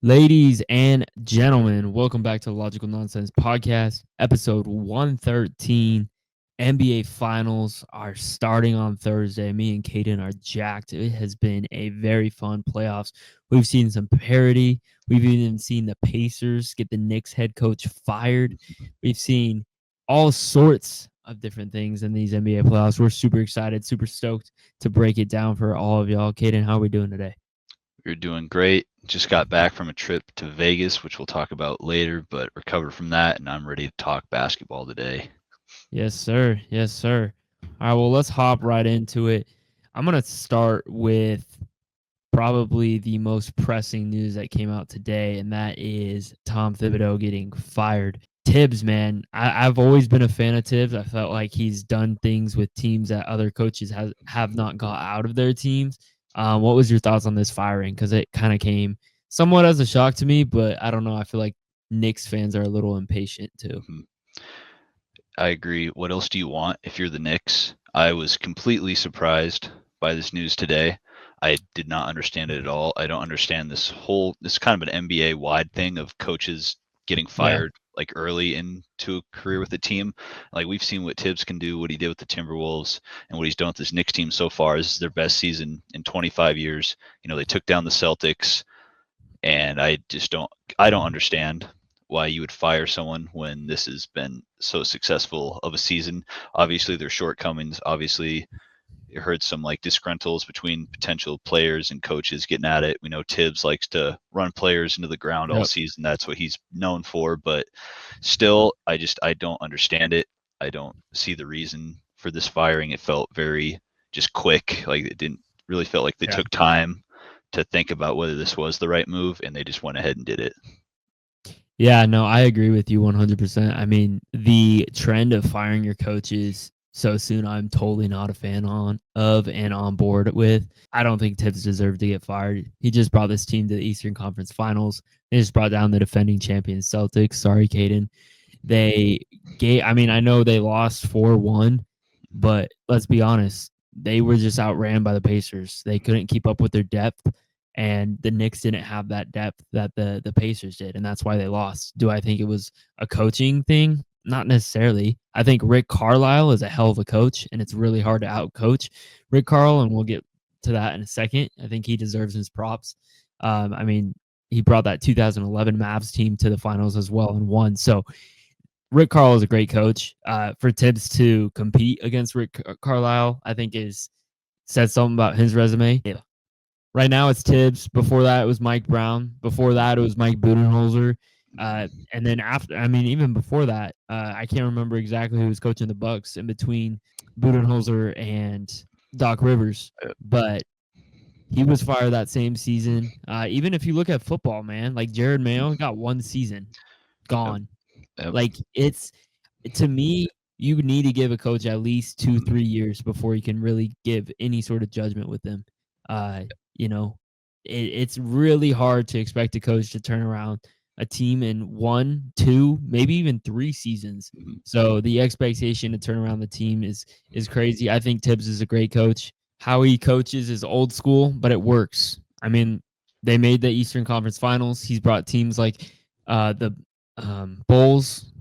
Ladies and gentlemen, welcome back to the Logical Nonsense Podcast, episode 113. NBA Finals are starting on Thursday. Me and Kaden are jacked. It has been a very fun playoffs. We've seen some parity. We've even seen the Pacers get the Knicks head coach fired. We've seen all sorts of different things in these NBA playoffs. We're super excited, super stoked to break it down for all of y'all. Kaden, how are we doing today? You're doing great. Just got back from a trip to Vegas, which we'll talk about later, but recovered from that, and I'm ready to talk basketball today. Yes, sir. Yes, sir. All right, well, let's hop right into it. I'm going to start with probably the most pressing news that came out today, and that is Tom Thibodeau getting fired. Thibs, man, I've always been a fan of Thibs. I felt like he's done things with teams that other coaches have not got out of their teams. What was your thoughts on this firing? Because it kind of came somewhat as a shock to me, but I don't know. I feel like Knicks fans are a little impatient too. I agree. What else do you want if you're the Knicks? I was completely surprised by this news today. I did not understand it at all. I don't understand this kind of an NBA wide thing of coaches getting fired like early into a career with the team. Like we've seen what Thibs can do, what he did with the Timberwolves, and what he's done with this Knicks team so far. This is their best season in 25 years. You know, they took down the Celtics, and I don't understand why you would fire someone when this has been so successful of a season. Obviously, there's shortcomings. Obviously, you heard some like disgruntles between potential players and coaches getting at it. We know Thibs likes to run players into the ground all season. That's what he's known for. But still, I don't understand it. I don't see the reason for this firing. It felt very just quick. Like it didn't really feel like they took time to think about whether this was the right move, and they just went ahead and did it. Yeah, no, I agree with you 100%. I mean, the trend of firing your coaches so soon, I'm totally not a fan of and on board with. I don't think Thibs deserved to get fired. He just brought this team to the Eastern Conference Finals. They just brought down the defending champions Celtics. Sorry, Kaden. I know they lost 4-1, but let's be honest, they were just outran by the Pacers. They couldn't keep up with their depth, and the Knicks didn't have that depth that the Pacers did, and that's why they lost. Do I think it was a coaching thing? Not necessarily. I think Rick Carlisle is a hell of a coach, and it's really hard to outcoach Rick Carlisle, and we'll get to that in a second. I think he deserves his props. I mean, he brought that 2011 Mavs team to the finals as well and won. So Rick Carlisle is a great coach. For Thibs to compete against Rick Carlisle, I think says something about his resume. Yeah. Right now it's Thibs. Before that it was Mike Brown. Before that it was Mike Budenholzer. And then even before that, I can't remember exactly who was coaching the Bucks in between Budenholzer and Doc Rivers, but he was fired that same season. Even if you look at football, man, like Jared Mayo got one season, gone. Yep. Like to me, you need to give a coach at least 2-3 years before you can really give any sort of judgment with them. It's really hard to expect a coach to turn around a team in 1, 2, maybe even 3 seasons. So the expectation to turn around the team is crazy. I think Thibs is a great coach. How he coaches is old school, but it works. I mean, they made the Eastern Conference Finals. He's brought teams like the Bulls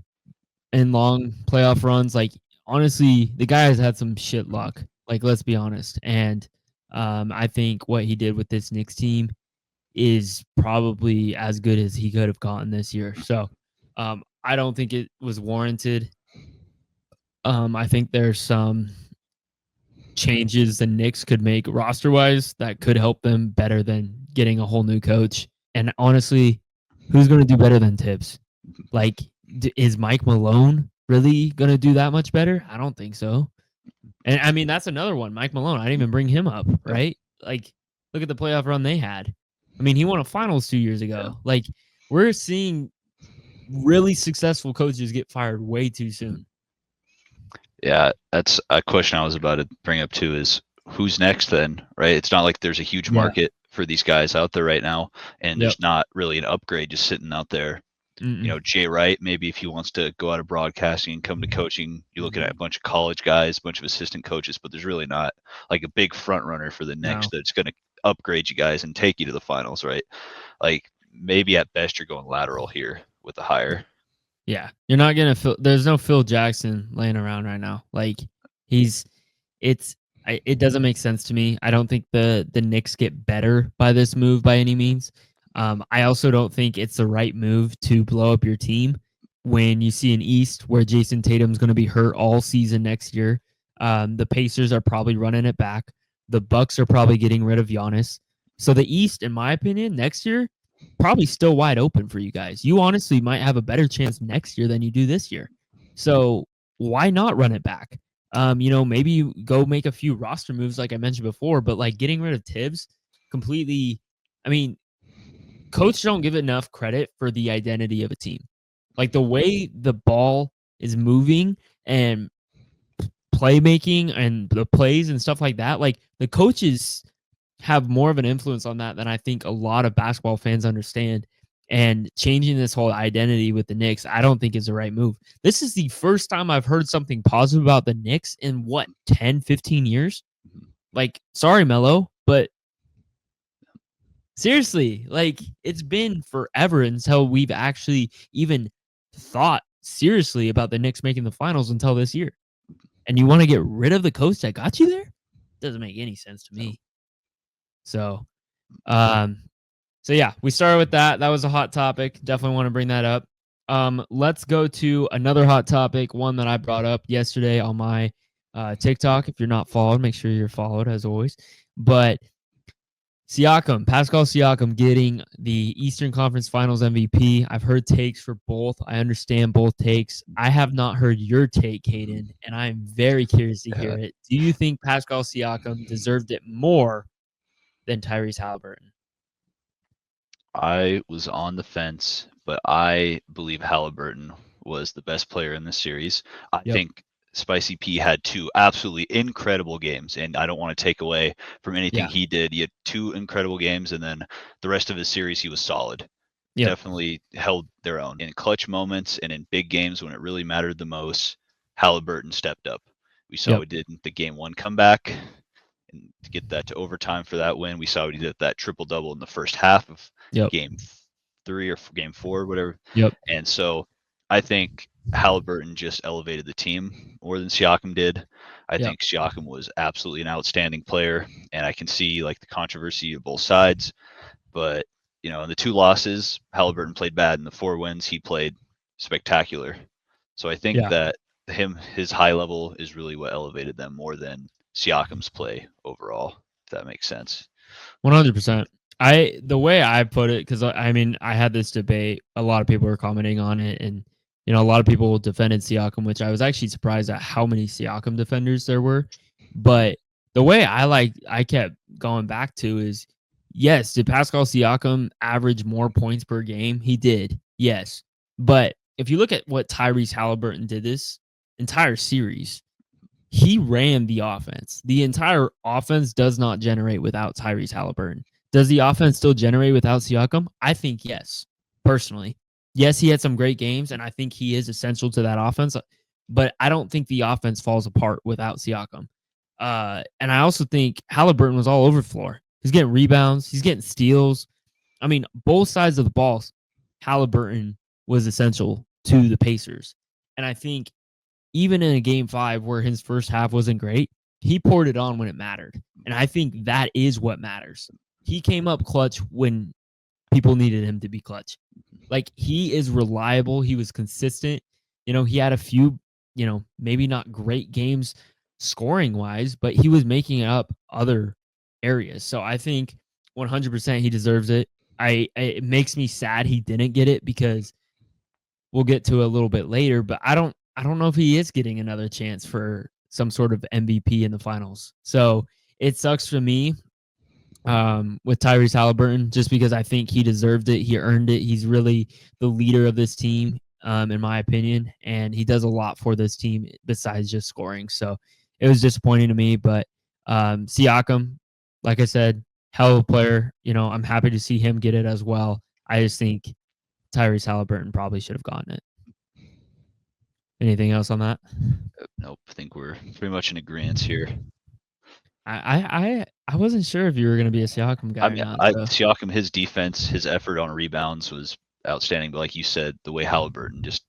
and long playoff runs. Like, honestly, the guy has had some shit luck. Like, let's be honest. And I think what he did with this Knicks team is probably as good as he could have gotten this year. So I don't think it was warranted. I think there's some changes the Knicks could make roster wise that could help them better than getting a whole new coach. And honestly, who's going to do better than Thibs? Like, is Mike Malone really going to do that much better? I don't think so. And I mean, that's another one. Mike Malone, I didn't even bring him up, right? Like, look at the playoff run they had. I mean, he won a finals 2 years ago. Like, we're seeing really successful coaches get fired way too soon. Yeah, that's a question I was about to bring up too, is who's next then, right? It's not like there's a huge market for these guys out there right now, and there's not really an upgrade just sitting out there. You know, Jay Wright, maybe if he wants to go out of broadcasting and come to coaching, you're looking at a bunch of college guys, a bunch of assistant coaches, but there's really not like a big front runner for the Knicks that's going to upgrade you guys and take you to the finals, right? Like maybe at best you're going lateral here with the hire. Yeah, you're not gonna Phil. There's no Phil Jackson laying around right now. Like he's, it doesn't make sense to me. I don't think the Knicks get better by this move by any means. I also don't think it's the right move to blow up your team when you see an East where Jason Tatum's going to be hurt all season next year. The Pacers are probably running it back. The Bucks are probably getting rid of Giannis. So the East, in my opinion, next year probably still wide open for you guys. You honestly might have a better chance next year than you do this year. So why not run it back? Maybe you go make a few roster moves like I mentioned before, but like getting rid of Thibs completely. I mean, coach don't give enough credit for the identity of a team. Like the way the ball is moving and playmaking and the plays and stuff like that, like the coaches have more of an influence on that than I think a lot of basketball fans understand. And changing this whole identity with the Knicks, I don't think is the right move. This is the first time I've heard something positive about the Knicks in 10, 15 years? Like, sorry, Melo, but seriously, like it's been forever until we've actually even thought seriously about the Knicks making the finals until this year. And you want to get rid of the coach that got you there? Doesn't make any sense to me. So yeah, we started with that. That was a hot topic. Definitely want to bring that up. Let's go to another hot topic, one that I brought up yesterday on my TikTok. If you're not followed, make sure you're followed as always. But Pascal Siakam getting the Eastern Conference Finals MVP. I've heard takes for both. I understand both takes. I have not heard your take, Kaden, and I'm very curious to hear it. Do you think Pascal Siakam deserved it more than Tyrese Haliburton? I was on the fence, but I believe Haliburton was the best player in the series. I think Spicy P had two absolutely incredible games, and I don't want to take away from anything he did. He had two incredible games, and then the rest of his series, he was solid. Definitely held their own. In clutch moments and in big games when it really mattered the most, Haliburton stepped up. We saw what he did in the game one comeback, and to get that to overtime for that win. We saw what he did that triple-double in the first half of game 3 or game 4, whatever. And so I think Haliburton just elevated the team more than Siakam did. I think Siakam was absolutely an outstanding player, and I can see like the controversy of both sides. But in the 2 losses, Haliburton played bad. In the 4 wins, he played spectacular. So I think that his high level is really what elevated them more than Siakam's play overall, if that makes sense. 100%. The way I put it, because I mean, I had this debate. A lot of people were commenting on it, and a lot of people defended Siakam, which I was actually surprised at how many Siakam defenders there were. But the way I kept going back to is, yes, did Pascal Siakam average more points per game? He did, yes. But if you look at what Tyrese Haliburton did this entire series, he ran the offense. The entire offense does not generate without Tyrese Haliburton. Does the offense still generate without Siakam? I think yes, personally. Yes, he had some great games, and I think he is essential to that offense, but I don't think the offense falls apart without Siakam. And I also think Haliburton was all over the floor. He's getting rebounds. He's getting steals. I mean, both sides of the ball, Haliburton was essential to the Pacers. And I think even in a game 5 where his first half wasn't great, he poured it on when it mattered. And I think that is what matters. He came up clutch when people needed him to be clutch. Like, he is reliable. He was consistent. He had a few, maybe not great games scoring wise, but he was making up other areas. So I think 100% he deserves it. It makes me sad he didn't get it, because we'll get to a little bit later, but I don't know if he is getting another chance for some sort of MVP in the finals. So it sucks for me with Tyrese Haliburton, just because I think he deserved it. He earned it. He's really the leader of this team, in my opinion, and he does a lot for this team besides just scoring. So it was disappointing to me, but Siakam, like I said, hell of a player. I'm happy to see him get it as well. I just think Tyrese Haliburton probably should have gotten it. Anything else on that? Nope. I think we're pretty much in agreement here. I wasn't sure if you were gonna be a Siakam guy I or mean, not. So Siakam, his defense, his effort on rebounds was outstanding. But like you said, the way Haliburton just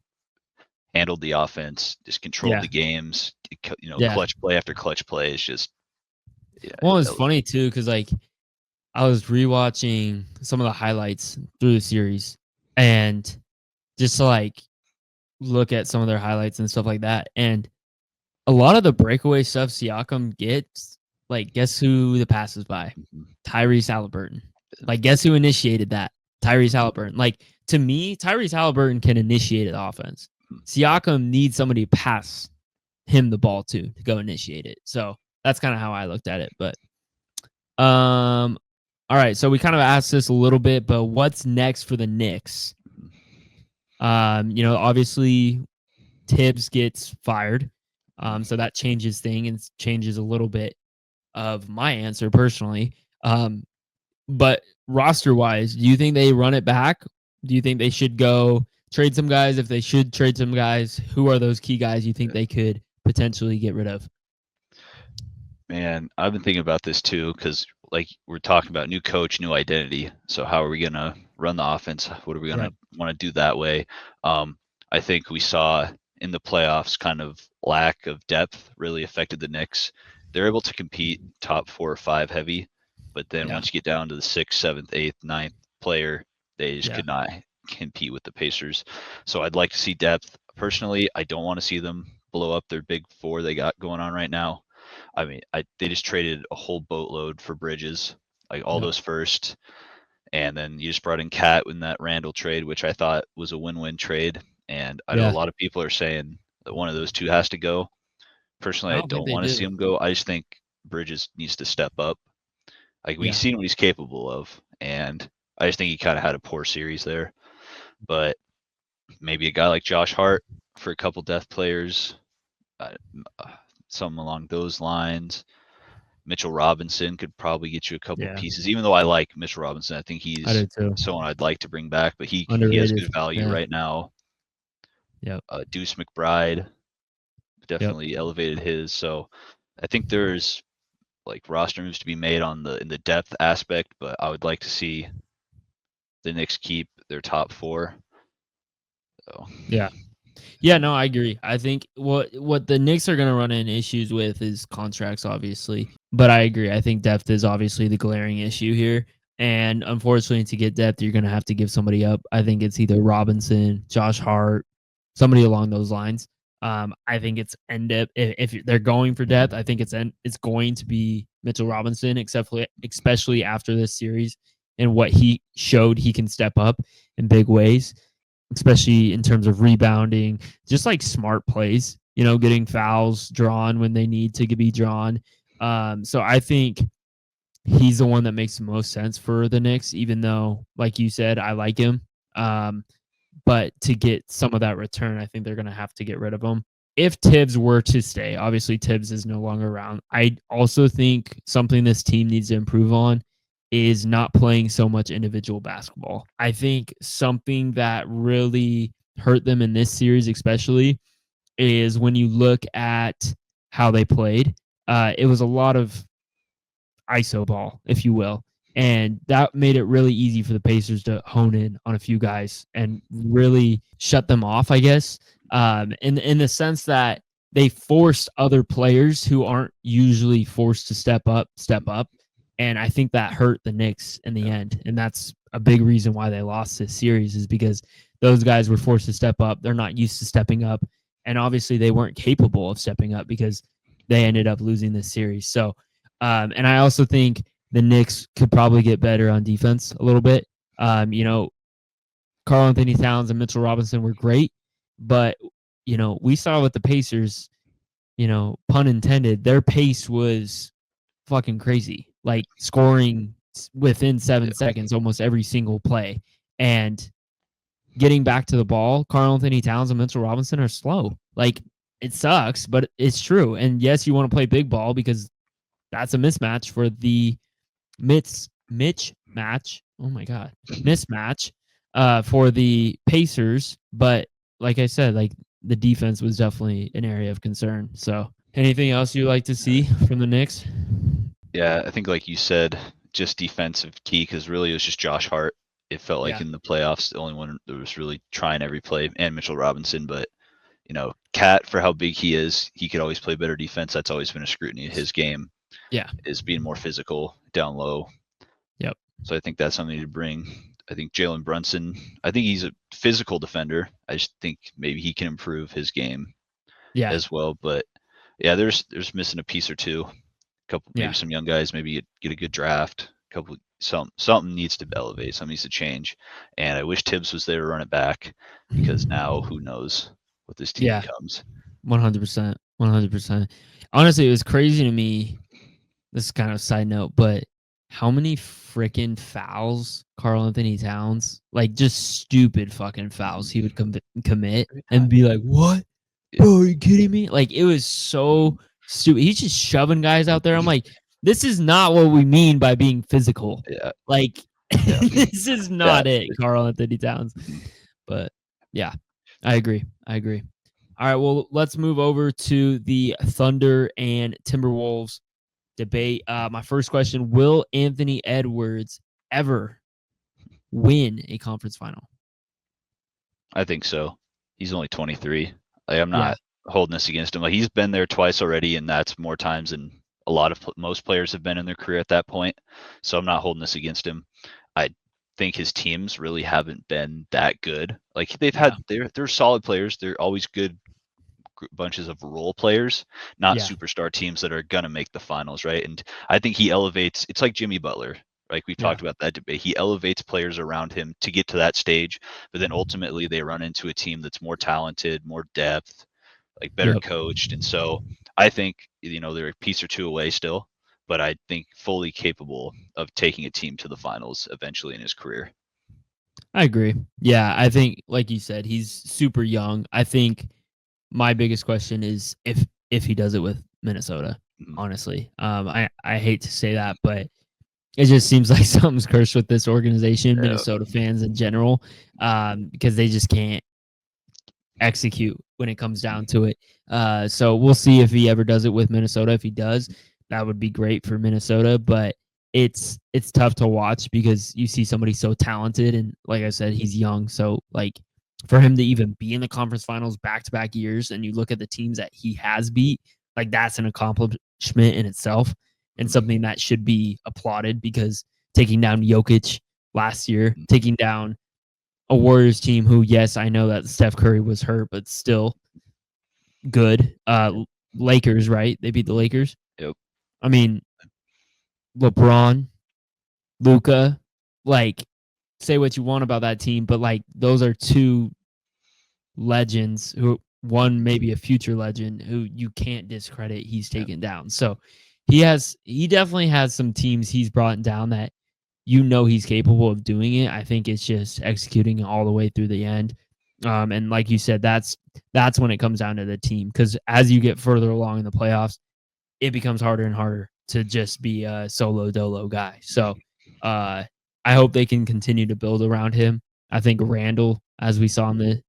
handled the offense, just controlled yeah, the games, yeah. clutch play after clutch play is just, yeah, Well, it's that was, funny too because like I was rewatching some of the highlights through the series, and just to like look at some of their highlights and stuff like that, and a lot of the breakaway stuff Siakam gets, like, guess who the pass is by? mhm, Tyrese Haliburton. Like, guess who initiated that? Tyrese Haliburton. Like, to me, Tyrese Haliburton can initiate the offense. Siakam needs somebody to pass him the ball to go initiate it. So that's kind of how I looked at it. But all right. So we kind of asked this a little bit, but what's next for the Knicks? Obviously Thibs gets fired. So that changes thing and changes a little bit of my answer personally. But roster wise, do you think they run it back? Do you think they should go trade some guys? If they should trade some guys, who are those key guys you think they could potentially get rid of? man, I've been thinking about this too because like we're talking about new coach, new identity. So how are we gonna run the offense? What are we gonna Yep. want to do that way? I think we saw in the playoffs kind of lack of depth really affected the Knicks. They're able to compete top 4 or 5 heavy, but then Yeah. once you get down to the 6th, 7th, 8th, 9th player, they just Yeah. could not compete with the Pacers. So I'd like to see depth. Personally, I don't want to see them blow up their big four they got going on right now. I mean, they just traded a whole boatload for Bridges, like all Yep. those first, and then you just brought in Cat in that Randall trade, which I thought was a win-win trade. And I know a Yeah. lot of people are saying that one of those two has to go. Personally, I I don't think don't they want to see do. him go. I just think Bridges needs to step up. Like we've Yeah. seen what he's capable of, and I just think he kind of had a poor series there. But maybe a guy like Josh Hart for a couple depth players, uh, something along those lines. Mitchell Robinson could probably get you a couple Yeah. pieces. Even though I like Mitchell Robinson, I think I he's do too. someone I'd like to bring back, but he has Underrated. good value Yeah. right now. Yep. Deuce McBride Yep. definitely elevated his. So I think there's like roster moves to be made on the in the depth aspect, but I would like to see the Knicks keep their top 4. So Yeah. Yeah, no, I agree. I think what the Knicks are going to run in issues with is contracts, obviously. But I agree. I think depth is obviously the glaring issue here. And unfortunately, to get depth, you're going to have to give somebody up. I think it's either Robinson, Josh Hart, somebody along those lines. I think it's end up if they're going for depth. I think it's going to be Mitchell Robinson, especially after this series and what he showed he can step up in big ways, especially in terms of rebounding, just like smart plays, getting fouls drawn when they need to be drawn. So I think he's the one that makes the most sense for the Knicks, even though, like you said, I like him. Um, but to get some of that return, I think they're going to have to get rid of him. If Thibs were to stay, obviously Thibs is no longer around. I also think something this team needs to improve on is not playing so much individual basketball. I think something that really hurt them in this series, especially, is when you look at how they played. It was a lot of ISO ball, if you will. And that made it really easy for the Pacers to hone in on a few guys and really shut them off, I guess. In the sense that they forced other players who aren't usually forced to step up. And I think that hurt the Knicks in the yeah, end. And that's a big reason why they lost this series, is because those guys were forced to step up. They're not used to stepping up. And obviously they weren't capable of stepping up because they ended up losing this series. So and I also think the Knicks could probably get better on defense a little bit. Karl Anthony Towns and Mitchell Robinson were great, but we saw with the Pacers, pun intended, their pace was fucking crazy. Like scoring within 7 yeah, seconds almost every single play. And getting back to the ball, Karl Anthony Towns and Mitchell Robinson are slow. Like it sucks, but it's true. And yes, you want to play big ball because that's a mismatch for the Mitch match. Oh my god, mismatch for the Pacers. But like I said, like the defense was definitely an area of concern. So, anything else you like to see from the Knicks? Yeah, I think like you said, just defensive key because really it was just Josh Hart. It felt like Yeah. in the playoffs, the only one that was really trying every play, and Mitchell Robinson. But Cat, for how big he is, he could always play better defense. That's always been a scrutiny of his game, Yeah. is being more physical down low. Yep. So I think that's something to bring. I think Jalen Brunson, I think he's a physical defender. I just think maybe he can improve his game Yeah. as well. But yeah, there's missing a piece or two. Couple, maybe Yeah. some young guys, maybe get a good draft. Couple, something needs to elevate. Something needs to change. And I wish Thibs was there to run it back because now who knows what this team Yeah. becomes. 100%. 100%. Honestly, it was crazy to me. This is kind of a side note, but how many freaking fouls Karl Anthony Towns, like just stupid fucking fouls, he would commit and be like, "What? Bro, are you kidding me?" Like it was so stupid. He's just shoving guys out there. I'm like, this is not what we mean by being physical. Yeah, Like yeah, this is yeah. not it, Karl Anthony Towns. But yeah, I agree. I agree. All right, well, let's move over to the Thunder and Timberwolves debate. My first question: will Anthony Edwards ever win a conference final? I think so. He's only 23. Like, I'm Yeah, not holding this against him. Like he's been there twice already, and that's more times than a lot of most players have been in their career at that point. So I'm not holding this against him. I think his teams really haven't been that good. Like yeah, they're solid players. They're always good bunches of role players, not yeah, superstar teams that are gonna make the finals, right? And I think he elevates. It's like Jimmy Butler. Like we've yeah, talked about that debate. He elevates players around him to get to that stage, but then ultimately they run into a team that's more talented, more depth, like better yep. coached. And so I think they're a piece or two away still, but I think fully capable of taking a team to the finals eventually in his career. I agree. Yeah, I think, like you said, he's super young. I think my biggest question is if he does it with Minnesota. Mhm. Honestly, I hate to say that, but it just seems like something's cursed with this organization, Yeah. Minnesota fans in general, because they just can't execute when it comes down to it. So we'll see if he ever does it with Minnesota. If he does, that would be great for Minnesota. But it's tough to watch because you see somebody so talented, and like I said, he's young. So like for him to even be in the conference finals back to back years, and you look at the teams that he has beat, like that's an accomplishment in itself, and something that should be applauded because taking down Jokic last year, taking down a Warriors team who, yes, I know that Steph Curry was hurt, but still good. Lakers, right? They beat the Lakers. Yep. I mean, LeBron, Luca, like, say what you want about that team, but like, those are two legends who one maybe a future legend who you can't discredit. He's Yeah. taken down. So he definitely has some teams he's brought down that he's capable of doing it. I think it's just executing all the way through the end. And like you said, that's when it comes down to the team because as you get further along in the playoffs, it becomes harder and harder to just be a solo dolo guy. So I hope they can continue to build around him. I think Randall, as we saw in the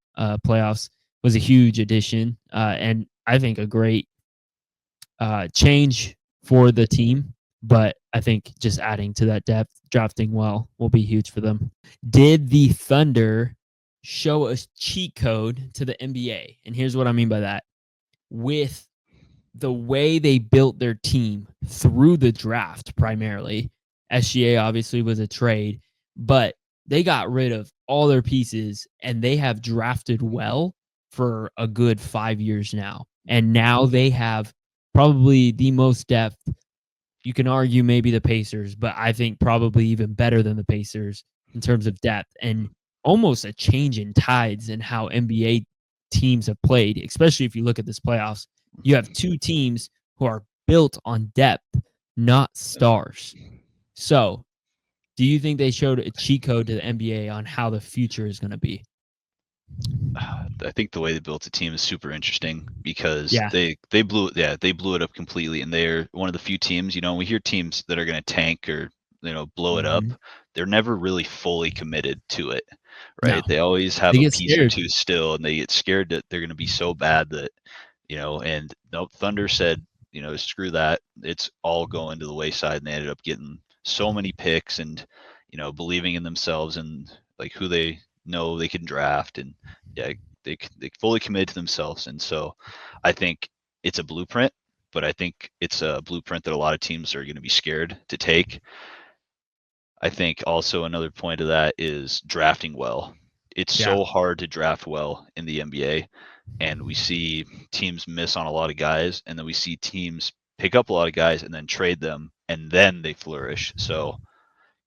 playoffs, was a huge addition and I think a great change for the team. But I think just adding to that depth, drafting well, will be huge for them. Did the Thunder show a cheat code to the NBA? And here's what I mean by that. With the way they built their team through the draft, primarily, SGA obviously was a trade, but they got rid of all their pieces and they have drafted well for a good 5 years now. And now they have probably the most depth. You can argue maybe the Pacers, but I think probably even better than the Pacers in terms of depth and almost a change in tides in how NBA teams have played, especially if you look at this playoffs. You have two teams who are built on depth, not stars. So, do you think they showed a cheat code to the NBA on how the future is going to be? I think the way they built the team is super interesting because Yeah. they blew it up completely, and they're one of the few teams. We hear teams that are going to tank or blow it up. Mhm. They're never really fully committed to it, No, right? They always they have a get piece or scared. two still, and they get scared that they're going to be so bad that. And nope, Thunder said screw that. It's all going to the wayside, and they ended up getting so many picks and, believing in themselves and like who they know they can draft, and yeah, they fully committed to themselves. And so I think it's a blueprint, but I think it's a blueprint that a lot of teams are going to be scared to take. I think also another point of that is drafting well. It's so hard to draft well in the NBA, and we see teams miss on a lot of guys, and then we see teams pick up a lot of guys and then trade them, and then they flourish. So,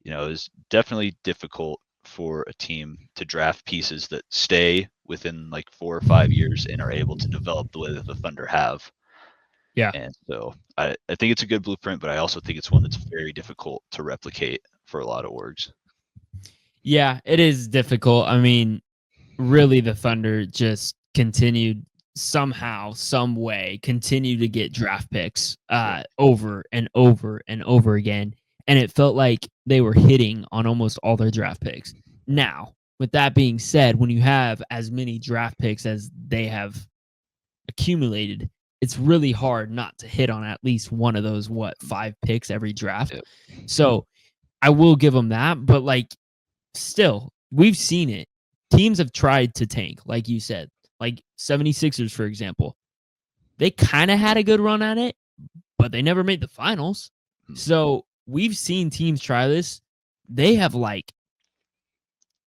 it's definitely difficult for a team to draft pieces that stay within like 4 or 5 years and are able to develop the way that the Thunder have. Yeah. And so I think it's a good blueprint, but I also think it's one that's very difficult to replicate for a lot of orgs. Yeah, it is difficult. I mean, really, the Thunder just continued somehow, some way, continue to get draft picks over and over and over again. And it felt like they were hitting on almost all their draft picks. Now, with that being said, when you have as many draft picks as they have accumulated, it's really hard not to hit on at least one of those, 5 picks every draft. Yep. So I will give them that. But like, still, we've seen it. Teams have tried to tank, like you said, like 76ers, for example. They kind of had a good run at it, but they never made the finals. So we've seen teams try this. They have like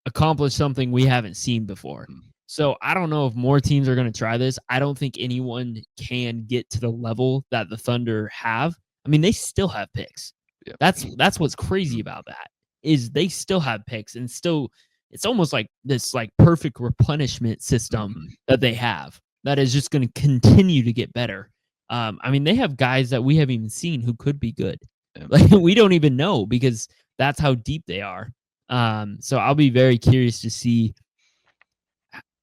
accomplished something we haven't seen before. So I don't know if more teams are going to try this. I don't think anyone can get to the level that the Thunder have. I mean, they still have picks. Yep. That's what's crazy about that, is they still have picks, and still it's almost like this like perfect replenishment system that they have that is just going to continue to get better. I mean, they have guys that we haven't even seen who could be good. Like, we don't even know, because that's how deep they are. So I'll be very curious to see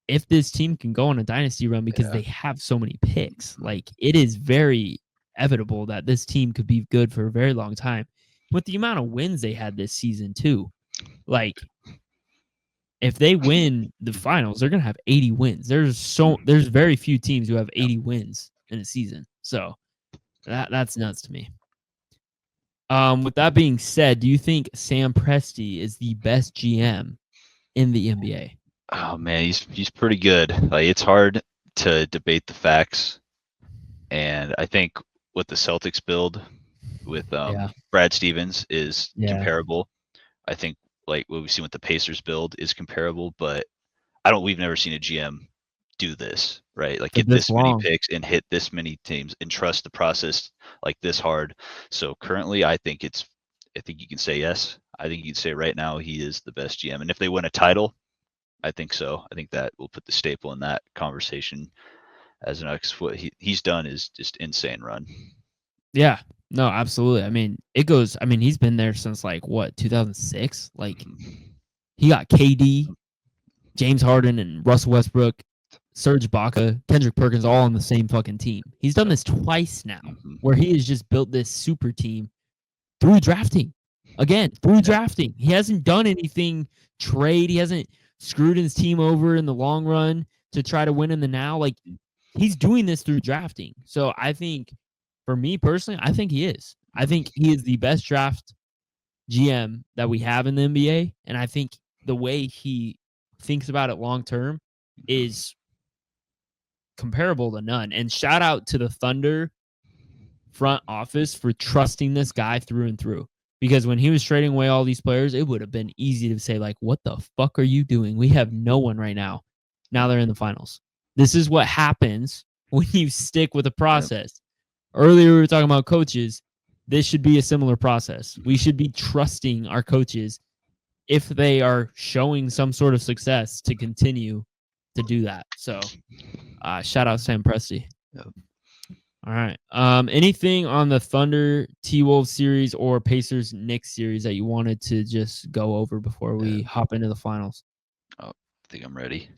if this team can go on a dynasty run, because they have so many picks. Like, it is very inevitable that this team could be good for a very long time with the amount of wins they had this season too. Like, if they win the finals, they're going to have 80 wins. There's very few teams who have 80 wins in a season. So that's nuts to me. With that being said, do you think Sam Presti is the best GM in the NBA? Oh man, he's pretty good. Like, it's hard to debate the facts, and I think what the Celtics build with Brad Stevens is comparable. I think like what we've seen with the Pacers build is comparable, but we've never seen a GM do this, right? Like, get this many picks and hit this many teams and trust the process like this hard. So currently I think you can say yes. I think you can say right now he is the best GM. And if they win a title, I think so. I think that will put the staple in that conversation as an X. What he's done is just insane run. Yeah, no, absolutely. I mean, he's been there since like 2006? Like, he got KD, James Harden, and Russell Westbrook, Serge Ibaka, Kendrick Perkins all on the same fucking team. He's done this twice now, where he has just built this super team through drafting. Again, through drafting. He hasn't done anything trade. He hasn't screwed his team over in the long run to try to win in the now. Like, he's doing this through drafting. So I think, for me personally, I think he is. I think he is the best draft GM that we have in the NBA. And I think the way he thinks about it long term is comparable to none. And shout out to the Thunder front office for trusting this guy through and through. Because when he was trading away all these players, it would have been easy to say, like, what the fuck are you doing? We have no one right now. Now they're in the finals. This is what happens when you stick with a process. Earlier, we were talking about coaches. This should be a similar process. We should be trusting our coaches, if they are showing some sort of success, to continue to do that. So, shout out Sam Presti. Yep. All right. Anything on the Thunder T-Wolves series or Pacers Knicks series that you wanted to just go over before we hop into the finals? Oh, I think I'm ready.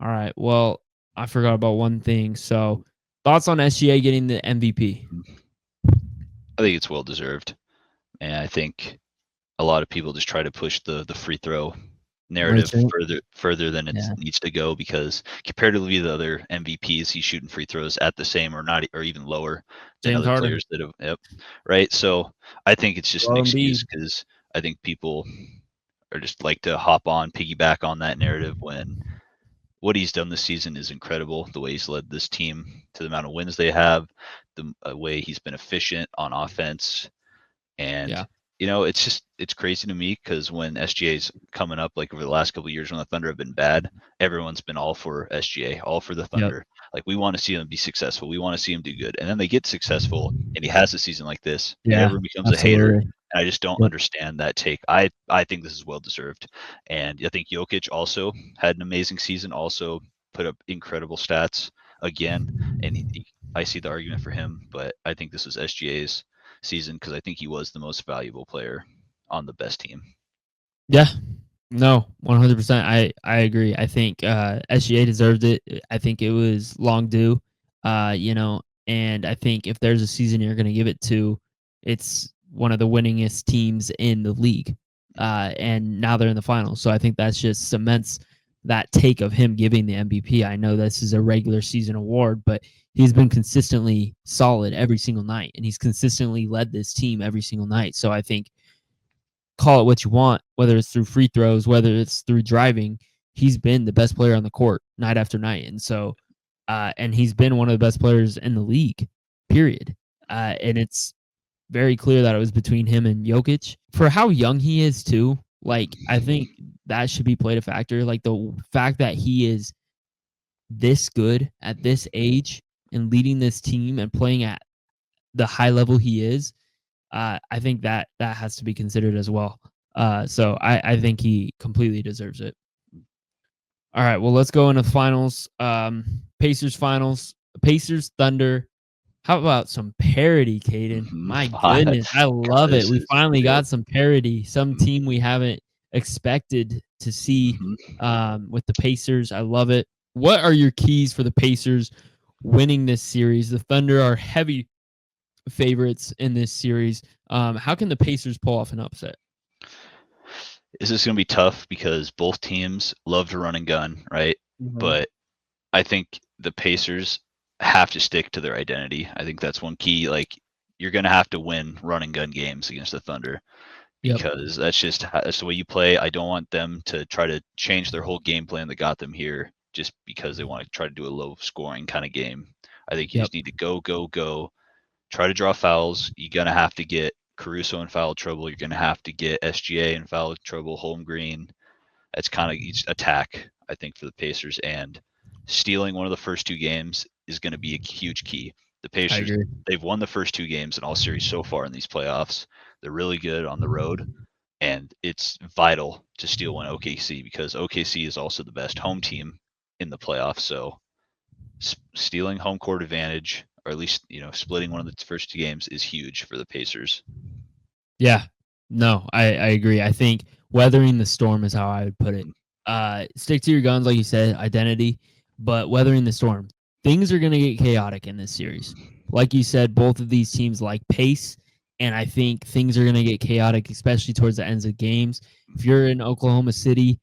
All right. Well, I forgot about one thing. So, thoughts on SGA getting the MVP? I think it's well deserved, and I think a lot of people just try to push the free throw narrative Merchant. further than it Yeah. needs to go, because comparatively to the other MVPs, he's shooting free throws at the same or even lower than James other Harden. players that have. Yep, right. So I think it's just an Joel excuse, Embiid. because I think people are just like to piggyback on that narrative, when what he's done this season is incredible. The way he's led this team to the amount of wins they have, the way he's been efficient on offense, and Yeah. it's crazy to me, because when SGA's coming up, like over the last couple of years when the Thunder have been bad, everyone's been all for SGA, all for the Yep. Thunder. Like, we want to see them be successful. We want to see them do good. And then they get successful, and he has a season like this, and Yeah. everyone becomes a hater. Absolutely. And I just don't Yep. understand that take. I think this is well deserved. And I think Jokic also had an amazing season, also put up incredible stats again. And I see the argument for him, but I think this was SGA's season, because I think he was the most valuable player on the best team. Yeah. No, 100%. I agree. I think SGA deserved it. I think it was long due. And I think if there's a season you're going to give it to, it's one of the winningest teams in the league. And now they're in the finals. So I think that's just cements that take of him giving the MVP. I know this is a regular season award, but he's been consistently solid every single night, and he's consistently led this team every single night. So I think, call it what you want, whether it's through free throws, whether it's through driving, he's been the best player on the court night after night. And so, and he's been one of the best players in the league, period. And it's very clear that it was between him and Jokic. For how young he is, too, like, I think that should be played a factor. Like, the fact that he is this good at this age and leading this team and playing at the high level he is, I think that has to be considered as well. So I think he completely deserves it. All right, well, let's go into finals. Pacers finals. Pacers Thunder. How about some parity, Kaden? My goodness, I love it. We finally got some parity. Some team we haven't expected to see with the Pacers. I love it. What are your keys for the Pacers winning this series? The Thunder are heavy favorites in this series. How can the Pacers pull off an upset? This is going to be tough, because both teams love to run and gun, right? But I think the Pacers have to stick to their identity. I think that's one key. Like, you're going to have to win run and gun games against the Thunder, because that's the way you play. I don't want them to try to change their whole game plan that got them here just because they want to try to do a low scoring kind of game. I think you just need to go, try to draw fouls. You're going to have to get Caruso in foul trouble. You're going to have to get SGA in foul trouble, Holmgren. That's kind of each attack, I think, for the Pacers. And stealing one of the first two games is going to be a huge key. The Pacers, they've won the first two games in all series so far in these playoffs. They're really good on the road, and it's vital to steal one OKC, because OKC is also the best home team in the playoffs. So stealing home court advantage, or at least, splitting one of the first two games, is huge for the Pacers. Yeah, no, I agree. I think weathering the storm is how I would put it. Stick to your guns, like you said, identity, but weathering the storm. Things are going to get chaotic in this series. Like you said, both of these teams like pace, and I think things are going to get chaotic, especially towards the ends of games. If you're in Oklahoma City,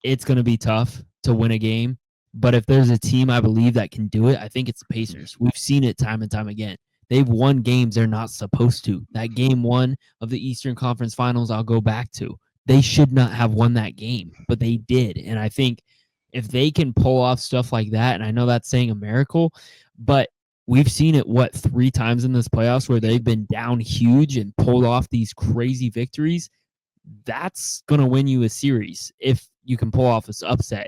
it's going to be tough to win a game. But if there's a team I believe that can do it, I think it's the Pacers. We've seen it time and time again. They've won games they're not supposed to. That game one of the Eastern Conference Finals, I'll go back to. They should not have won that game, but they did. And I think if they can pull off stuff like that, and I know that's saying a miracle, but we've seen it, 3 times in this playoffs where they've been down huge and pulled off these crazy victories. That's going to win you a series if you can pull off this upset.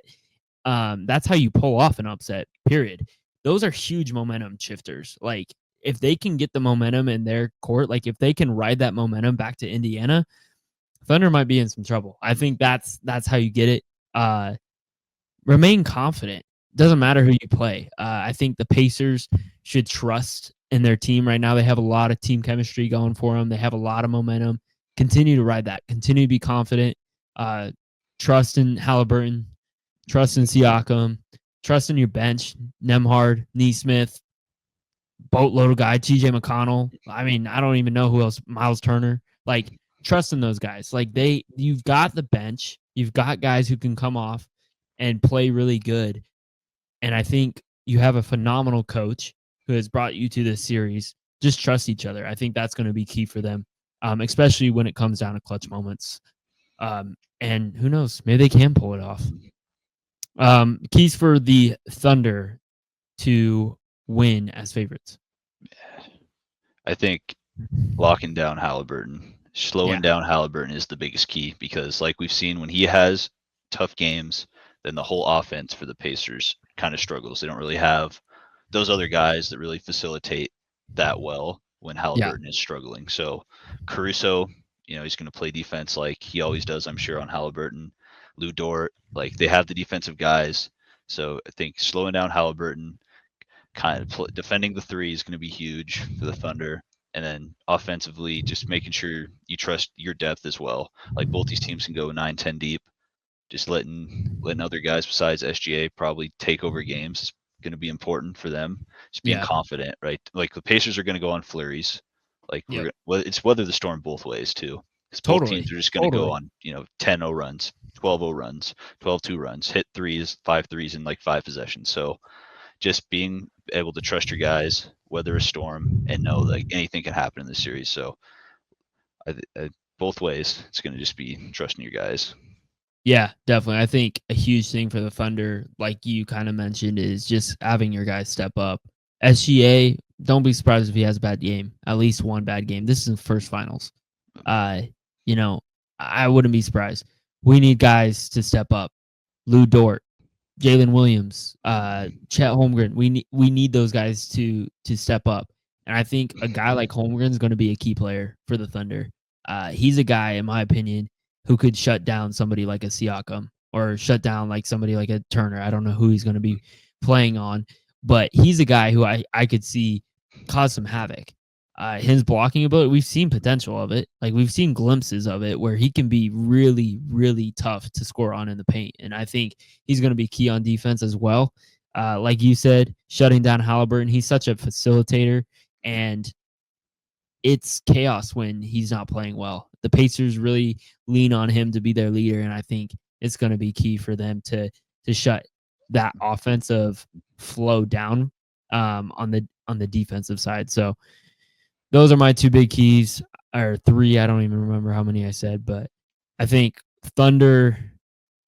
That's how you pull off an upset, period. Those are huge momentum shifters. Like, if they can get the momentum in their court, like if they can ride that momentum back to Indiana, Thunder might be in some trouble. I think that's how you get it. Remain confident. Doesn't matter who you play. I think the Pacers should trust in their team right now. They have a lot of team chemistry going for them. They have a lot of momentum. Continue to ride that. Continue to be confident. Trust in Haliburton. Trust in Siakam. Trust in your bench. Nembhard, Nesmith, boatload of guy, TJ McConnell. I mean, I don't even know who else. Miles Turner. Like, trust in those guys. Like, you've got the bench. You've got guys who can come off and play really good. And I think you have a phenomenal coach who has brought you to this series. Just trust each other. I think that's going to be key for them, especially when it comes down to clutch moments. And who knows? Maybe they can pull it off. Keys for the Thunder to win as favorites. I think locking down Haliburton, slowing Yeah. down Haliburton is the biggest key because, like we've seen, when he has tough games, then the whole offense for the Pacers kind of struggles. They don't really have those other guys that really facilitate that well when Haliburton is struggling. So Caruso, he's going to play defense like he always does, I'm sure, on Haliburton. Lou Dort, like they have the defensive guys. So I think slowing down Haliburton, kind of defending the three is going to be huge for the Thunder. And then offensively, just making sure you trust your depth as well. Like both these teams can go 9-10 deep. Just letting other guys besides SGA probably take over games is going to be important for them. Just being confident, right? Like the Pacers are going to go on flurries. Like it's weather the storm both ways too. Because both teams are just going to go on 10-0 runs, 12-0 runs, 12-2 runs, hit threes, 5 threes in like 5 possessions. So just being able to trust your guys, weather a storm, and know like anything can happen in this series. So both ways, it's going to just be trusting your guys. Yeah, definitely. I think a huge thing for the Thunder, like you kind of mentioned, is just having your guys step up. SGA, don't be surprised if he has a bad game, at least one bad game. This is the first finals. I wouldn't be surprised. We need guys to step up. Lou Dort, Jalen Williams, Chet Holmgren. We need those guys to step up. And I think a guy like Holmgren is going to be a key player for the Thunder. He's a guy, in my opinion, who could shut down somebody like a Siakam or shut down like somebody like a Turner. I don't know who he's going to be playing on, but he's a guy who I could see cause some havoc. His blocking ability, we've seen potential of it. Like we've seen glimpses of it where he can be really, really tough to score on in the paint. And I think he's going to be key on defense as well. Like you said, shutting down Haliburton, he's such a facilitator, and it's chaos when he's not playing well. The Pacers really lean on him to be their leader, and I think it's going to be key for them to shut that offensive flow down on the defensive side. So those are my 2 big keys, or 3. I don't even remember how many I said, but I think Thunder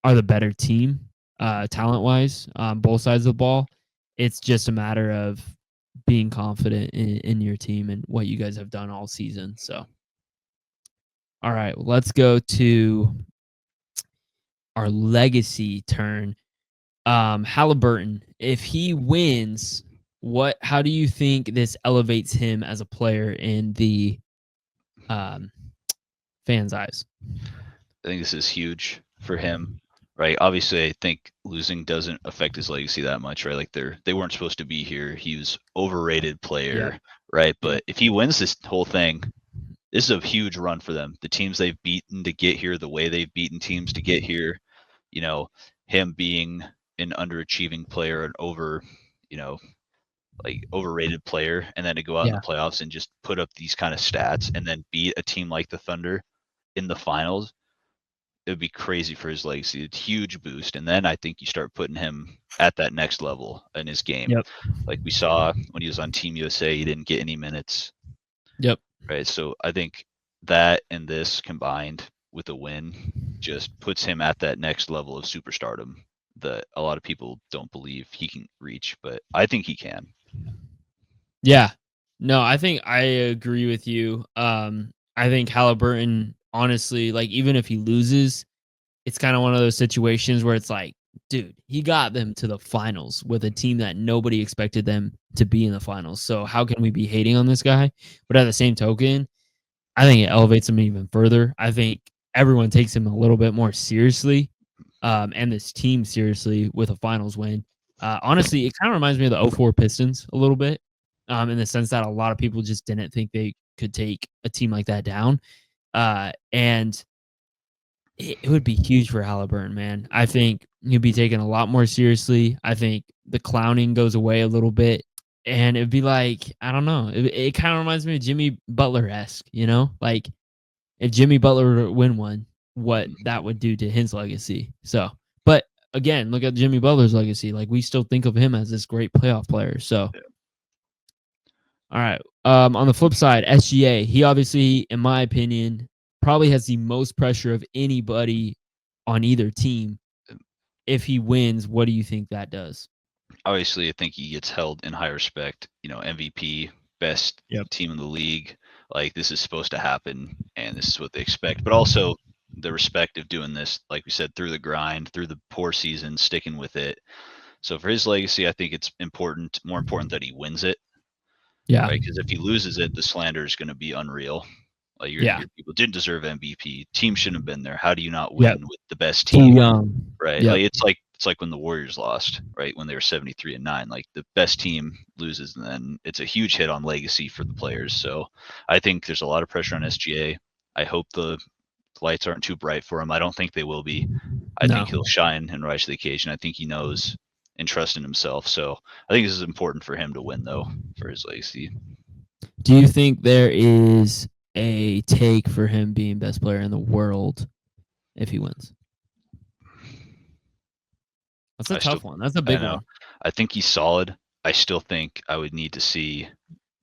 are the better team, talent-wise, on both sides of the ball. It's just a matter of being confident in your team and what you guys have done all season. So, all right, let's go to our legacy turn. Haliburton, if he wins, how do you think this elevates him as a player in the fans' eyes? I think this is huge for him, right? Obviously, I think losing doesn't affect his legacy that much, right? Like they weren't supposed to be here. He was overrated player, right? But if he wins this whole thing, this is a huge run for them. The teams they've beaten to get here, the way they've beaten teams to get here, him being an underachieving player, an overrated player, and then to go out in the playoffs and just put up these kind of stats and then beat a team like the Thunder in the finals, it would be crazy for his legacy. It's a huge boost. And then I think you start putting him at that next level in his game. Like we saw when he was on Team USA, he didn't get any minutes. Right. So I think that and this combined with a win just puts him at that next level of superstardom that a lot of people don't believe he can reach, but I think he can. Yeah. No, I think I agree with you. I think Haliburton, honestly, like even if he loses, it's kind of one of those situations where it's like, dude, he got them to the finals with a team that nobody expected them to be in the finals. So how can we be hating on this guy? But at the same token, I think it elevates him even further. I think everyone takes him a little bit more seriously, and this team seriously with a finals win. Honestly, it kind of reminds me of the 04 Pistons a little bit, in the sense that a lot of people just didn't think they could take a team like that down. And it would be huge for Haliburton, man. I think he'd be taken a lot more seriously. I think the clowning goes away a little bit. And it'd be like, I don't know. It kind of reminds me of Jimmy Butler-esque, Like if Jimmy Butler were to win one, what that would do to his legacy. So, but again, look at Jimmy Butler's legacy. Like we still think of him as this great playoff player. So, Yeah. all right. On the flip side, SGA, he obviously, in my opinion, probably has the most pressure of anybody on either team. If he wins, what do you think that does? Obviously, I think he gets held in high respect. MVP, best Yep. team in the league. Like this is supposed to happen, and this is what they expect. But also the respect of doing this, like we said, through the grind, through the poor season, sticking with it. So for his legacy, I think it's important, more important that he wins it, Yeah. right? Because if he loses it, the slander is going to be unreal. Like you're going to Yeah. hear people didn't deserve MVP. Team shouldn't have been there. How do you not Yep. win with the best Too team? young. Right. Yep. It's like when the Warriors lost, right? When they were 73-9, like the best team loses, and then it's a huge hit on legacy for the players. So I think there's a lot of pressure on SGA. I hope the lights aren't too bright for him. I don't think they will be. I No. think he'll shine and rise to the occasion. I think he knows and trusts in himself. So I think this is important for him to win, though, for his legacy. Do you think there is a take for him being best player in the world if he wins? That's a I tough still, one. That's a I big know. one. I think he's solid. I still think I would need to see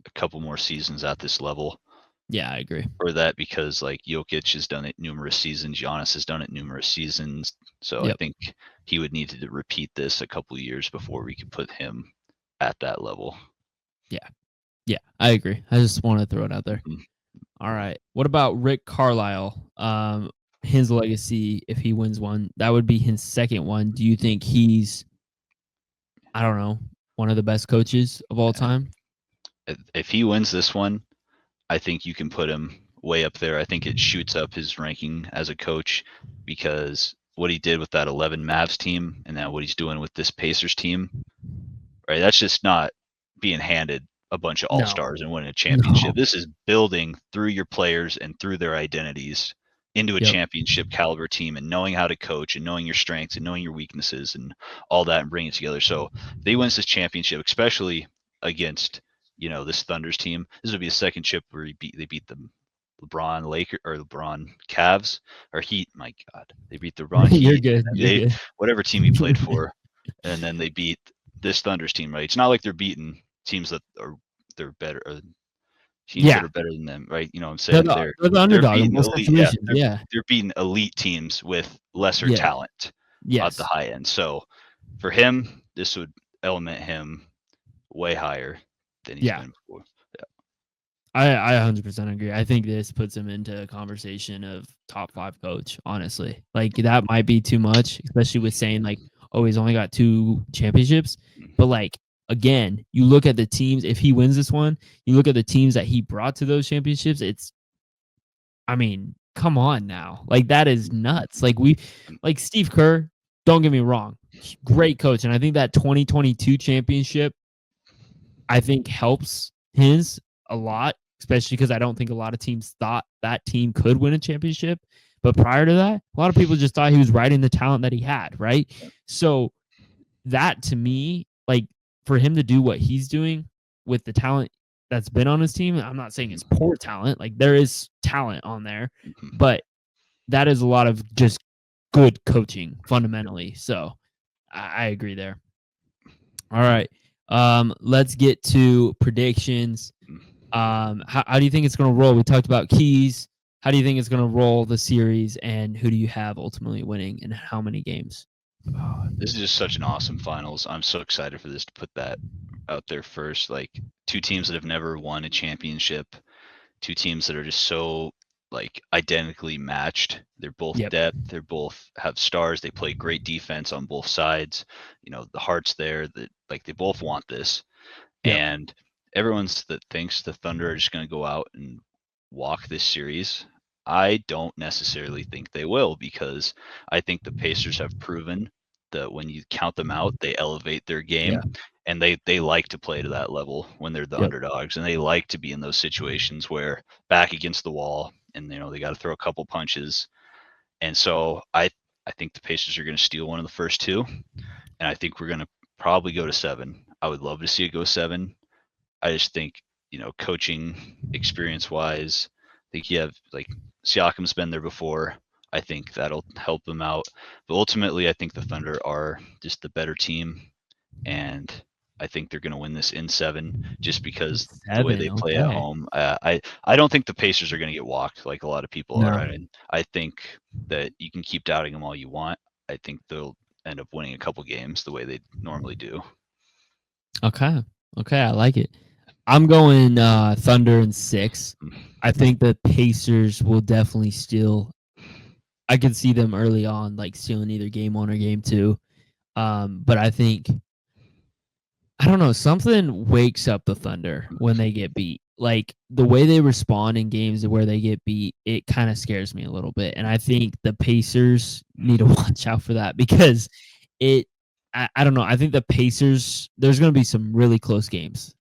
a couple more seasons at this level Yeah, I agree. for that because like Jokic has done it numerous seasons, Giannis has done it numerous seasons. So I Yep. think he would need to repeat this a couple of years before we could put him at that level. Yeah. Yeah, I agree. I just want to throw it out there. Mhm. All right. What about Rick Carlisle? His legacy, if he wins one, that would be his second one. Do you think he's, I don't know, one of the best coaches of all time? If he wins this one, I think you can put him way up there. I think it shoots up his ranking as a coach because what he did with that 11 Mavs team and now what he's doing with this Pacers team, right? That's just not being handed a bunch of all No. stars and winning a No. championship. This is building through your players and through their identities into a Yep. championship caliber team and knowing how to coach and knowing your strengths and knowing your weaknesses and all that and bringing it together. So if they wins this championship, especially against this Thunder's team, this would be a second chip where they beat the LeBron Laker or LeBron Cavs or Heat. My God, they beat the LeBron You're Heat. good. You're good. Whatever team he played for, and then they beat this Thunder's team. Right? It's not like they're beating teams that are they're better or teams that Yeah. are better than them. Right? You know what I'm They're saying? the They're underdog in beating most elite. Yeah, situations. Yeah. they're beating elite teams with lesser Yeah. talent at the Yes. high end. So for him, this would element him way higher than he's Yeah. been before. I 100% agree. I think this puts him into a conversation of top 5 coach, honestly. Like that might be too much, especially with saying like, oh, he's only got 2 championships. But like again, you look at the teams, if he wins this one, you look at the teams that he brought to those championships, I mean, come on now. Like that is nuts. Like Steve Kerr, don't get me wrong, great coach. And I think that 2022 championship, I think helps his a lot, especially because I don't think a lot of teams thought that team could win a championship. But prior to that, a lot of people just thought he was riding the talent that he had, right? So that to me, like for him to do what he's doing with the talent that's been on his team, I'm not saying it's poor talent. Like there is talent on there, but that is a lot of just good coaching fundamentally. So I agree there. All right. Let's get to predictions. How do you think it's going to roll? We talked about keys. How do you think it's going to roll the series, and who do you have ultimately winning, and how many games? This is just such an awesome finals. I'm so excited for this to put that out there first. Like 2 teams that have never won a championship, 2 teams that are just so like identically matched. They're both Yep. depth. They're both have stars. They play great defense on both sides. The heart's there. That like they both want this. Yep. And everyone's that thinks the Thunder are just going to go out and walk this series. I don't necessarily think they will because I think the Pacers have proven that when you count them out, they elevate their game Yeah. and they like to play to that level when they're the Yep. underdogs and they like to be in those situations where back against the wall and they got to throw a couple punches. And so I think the Pacers are going to steal one of the first 2 and I think we're going to probably go to 7. I would love to see it go 7. I just think, coaching experience wise, I think you have like Siakam's been there before. I think that'll help them out. But ultimately, I think the Thunder are just the better team, and I think they're going to win this in 7 just because the way they 7, play at okay. home. I don't think the Pacers are going to get walked like a lot of people are. No. I mean, I think that you can keep doubting them all you want. I think they'll end up winning a couple games the way they normally do. Okay. Okay, I like it. I'm going Thunder in 6. I think the Pacers will definitely steal. I can see them early on, like stealing either game 1 or game 2. But I think I don't know, something wakes up the Thunder when they get beat. Like the way they respond in games where they get beat, it kind of scares me a little bit. And I think the Pacers need to watch out for that because it I don't know. I think the Pacers, there's going to be some really close games.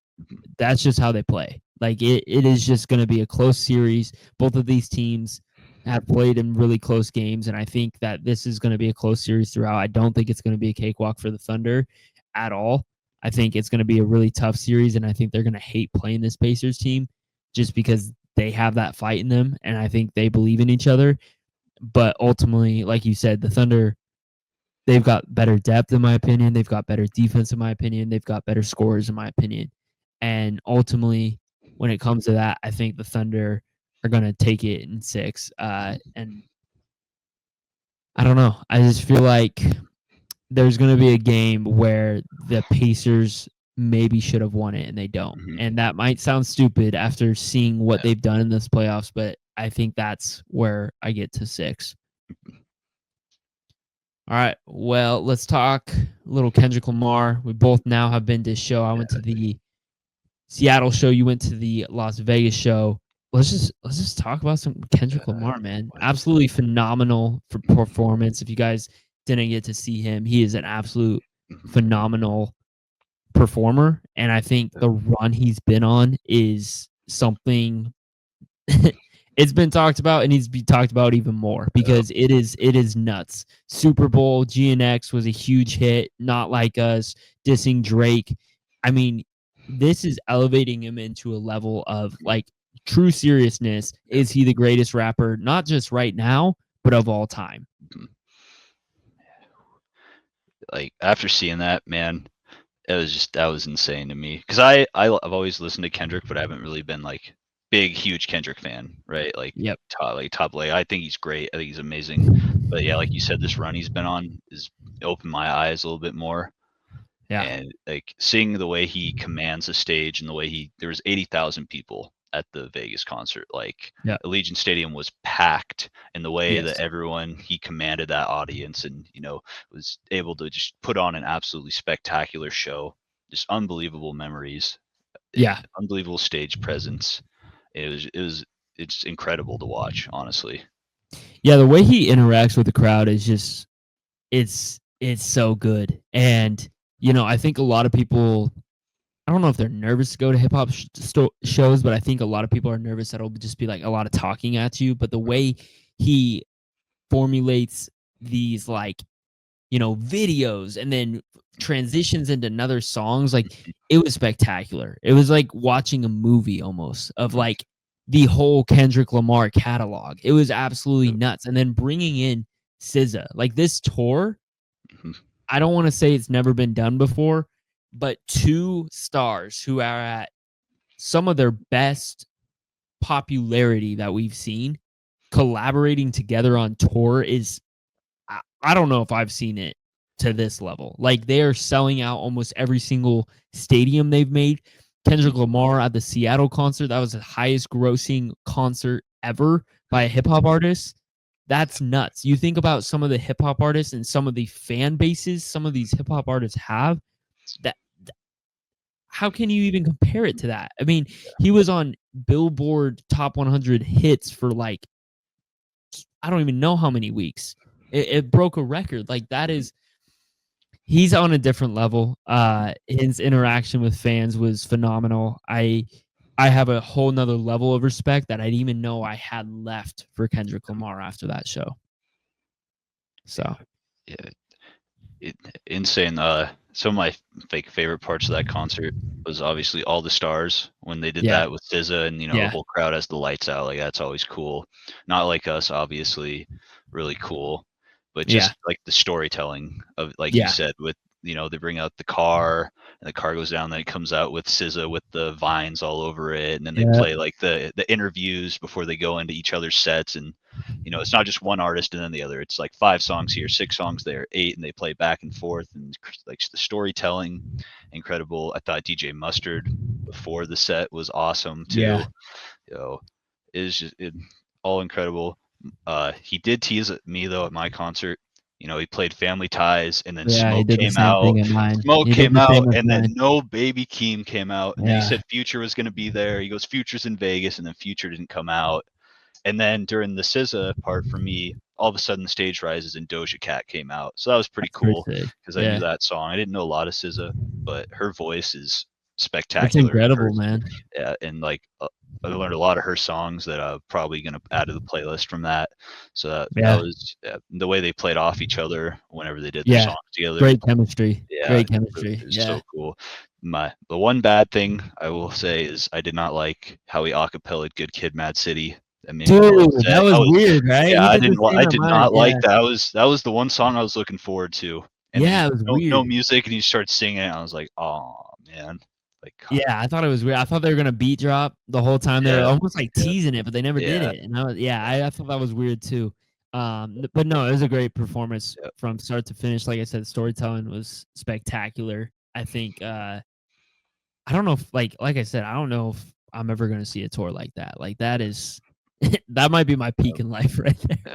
That's just how they play. Like it is just going to be a close series. Both of these teams have played in really close games, and I think that this is going to be a close series throughout. I don't think it's going to be a cakewalk for the Thunder at all. I think it's going to be a really tough series, and I think they're going to hate playing this Pacers team just because they have that fight in them, and I think they believe in each other. But ultimately, like you said, the Thunder, they've got better depth, in my opinion. They've got better defense, in my opinion. They've got better scorers, in my opinion. And ultimately, when it comes to that, I think the Thunder are going to take it in 6. And I don't know. I just feel like there's going to be a game where the Pacers maybe should have won it and they don't. Mm-hmm. And that might sound stupid after seeing what they've done in this playoffs, but I think that's where I get to 6. All right. Well, let's talk a little Kendrick Lamar. We both now have been to his show. I went to the Seattle show. You went to the Las Vegas show. Let's just talk about some Kendrick Lamar, man. Absolutely phenomenal for performance. If you guys didn't get to see him, he is an absolute phenomenal performer, and I think the run he's been on is something it's been talked about and needs to be talked about even more because it is nuts. Super Bowl, GNX was a huge hit, Not Like Us, dissing Drake. I mean, this is elevating him into a level of like true seriousness. Is he the greatest rapper, not just right now, but of all time? Like after seeing that, man, that was insane to me because I've always listened to Kendrick, but I haven't really been like big huge Kendrick fan, right? Like Yep. top. I think he's great. I think he's amazing. But yeah, like you said, this run he's been on has opened my eyes a little bit more. Yeah. And like seeing the way he commands the stage and the way there was 80,000 people at the Vegas concert. Like Allegiant Stadium was packed, and the way that he commanded that audience and was able to just put on an absolutely spectacular show. Just unbelievable memories. Unbelievable stage presence. It's incredible to watch, honestly. Yeah, the way he interacts with the crowd is just it's so good. And I think a lot of people, I don't know if they're nervous to go to hip hop shows, but I think a lot of people are nervous that it'll just be like a lot of talking at you. But the way he formulates these videos and then transitions into another songs, like it was spectacular. It was like watching a movie almost of like the whole Kendrick Lamar catalog. It was absolutely nuts. And then bringing in SZA, like this tour, I don't want to say it's never been done before, but 2 stars who are at some of their best popularity that we've seen collaborating together on tour is, I don't know if I've seen it to this level. Like they are selling out almost every single stadium they've made. Kendrick Lamar at the Seattle concert, that was the highest grossing concert ever by a hip hop artist. That's nuts. You think about some of the hip hop artists and some of the fan bases some of these hip hop artists have. That how can you even compare it to that? I mean, he was on Billboard Top 100 hits for like I don't even know how many weeks. It broke a record. Like that is, he's on a different level. His interaction with fans was phenomenal. I have a whole nother level of respect that I didn't even know I had left for Kendrick Lamar after that show. So, insane. Some of my favorite parts of that concert was obviously all the stars when they did that with SZA, and the whole crowd has the lights out. Like that's always cool. Not Like Us, obviously. really cool. But just like the storytelling of, like you said, with they bring out the car and the car goes down, then it comes out with SZA with the vines all over it, and then they play like the interviews before they go into each other's sets, and it's not just one artist and then the other. It's like 5 songs here, 6 songs there, 8, and they play back and forth, and like the storytelling, incredible. I thought DJ Mustard before the set was awesome too. Is just all incredible. He did tease me though at my concert. He played Family Ties, and then Smoke came out. Smoke came out, and then No Baby Keem came out, and then he said Future was going to be there. He goes, Future's in Vegas, and then Future didn't come out. And then during the SZA part for me, all of a sudden the stage rises and Doja Cat came out. So that was pretty cool because I knew that song. I didn't know a lot of SZA, but her voice is spectacular. It's incredible, man. Yeah, and like I learned a lot of her songs that I'm probably going to add to the playlist from that. So that was the way they played off each other whenever they did their songs together. Great chemistry. Yeah, great chemistry. It was so cool. The one bad thing I will say is I did not like how he acapellaed Good Kid, Mad City. I mean, dude, that was weird, right? Yeah, I did not like that. That was the one song I was looking forward to. And it was weird. No music, and he started singing it. And I was like, oh man. Like, I thought it was weird. I thought they were gonna beat drop the whole time. They were almost like teasing it, but they never did it. And I thought that was weird too. But no, it was a great performance from start to finish. Like I said, the storytelling was spectacular. I think I don't know if like I said, I don't know if I'm ever gonna see a tour like that. Like that is that might be my peak in life right there.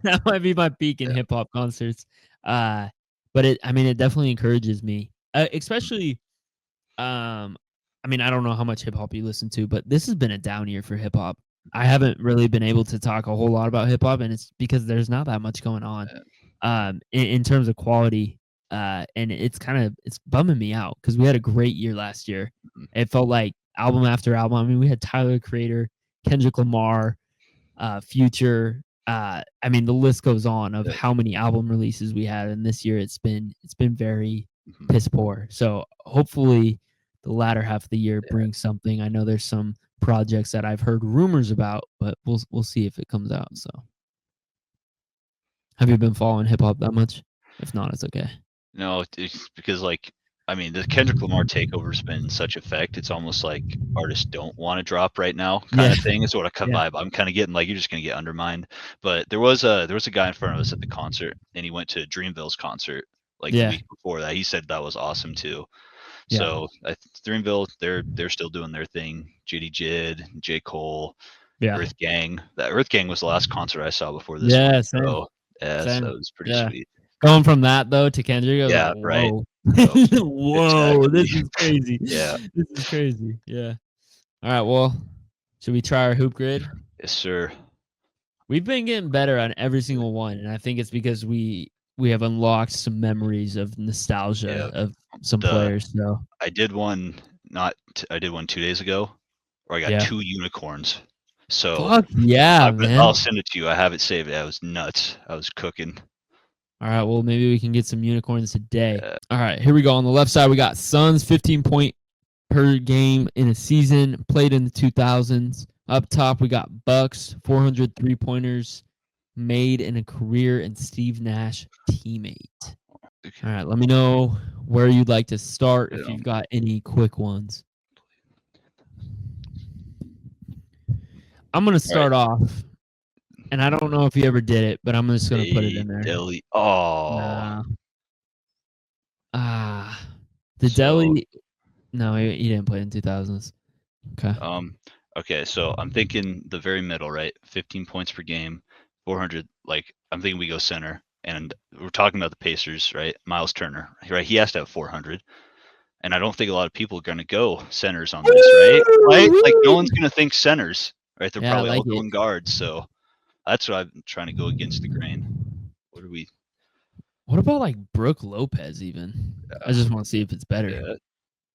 That might be my peak in hip hop concerts. But it definitely encourages me, especially. I don't know how much hip hop you listen to, but this has been a down year for hip hop. I haven't really been able to talk a whole lot about hip hop, and it's because there's not that much going on, in terms of quality. And it's bumming me out because we had a great year last year. It felt like album after album. I mean, we had Tyler, the Creator, Kendrick Lamar, Future. The list goes on of how many album releases we had, and this year it's been very piss poor. So hopefully the latter half of the year brings something. I know there's some projects that I've heard rumors about, but we'll see if it comes out. So have you been following hip hop that much? If not, it's okay. No, it's because the Kendrick Lamar takeover's been in such effect. It's almost like artists don't want to drop right now, kind of thing. Is what I vibe I'm kind of getting. Like, you're just gonna get undermined. But there was a guy in front of us at the concert, and he went to Dreamville's concert the week before that. He said that was awesome too. So Dreamville, they're still doing their thing. JD Jid, J. Cole, Earth Gang. That Earth Gang was the last concert I saw before this one. Same. So that was pretty sweet. Going from that though to Kendrick, right. Whoa, this is crazy. This is crazy. Yeah. All right, well, should we try our hoop grid? Yes, sir. We've been getting better on every single one, and I think it's because we have unlocked some memories of nostalgia of some players. So I did one 2 days ago, where I got 2 unicorns. So fuck yeah, man. I'll send it to you. I have it saved. That was nuts. I was cooking. All right, well, maybe we can get some unicorns today. All right, here we go. On the left side, we got Suns, 15 point per game in a season, played in the 2000s. Up top, we got Bucks, 400 3-pointers made in a career, and Steve Nash teammate. All right, let me know where you'd like to start if you've got any quick ones. I'm going to start off. And I don't know if he ever did it, but I'm just going to put it in there. Delhi. Delhi. No, he didn't play in 2000s. Okay. Okay, so I'm thinking the very middle, right? 15 points per game, 400. Like, I'm thinking we go center. And we're talking about the Pacers, right? Miles Turner, right? He has to have 400. And I don't think a lot of people are going to go centers on this, right? Right? Like, no one's going to think centers, right? They're probably all going guards, so... That's what I'm trying to go against the grain. What about like Brooke Lopez even? I just want to see if it's better. Yeah.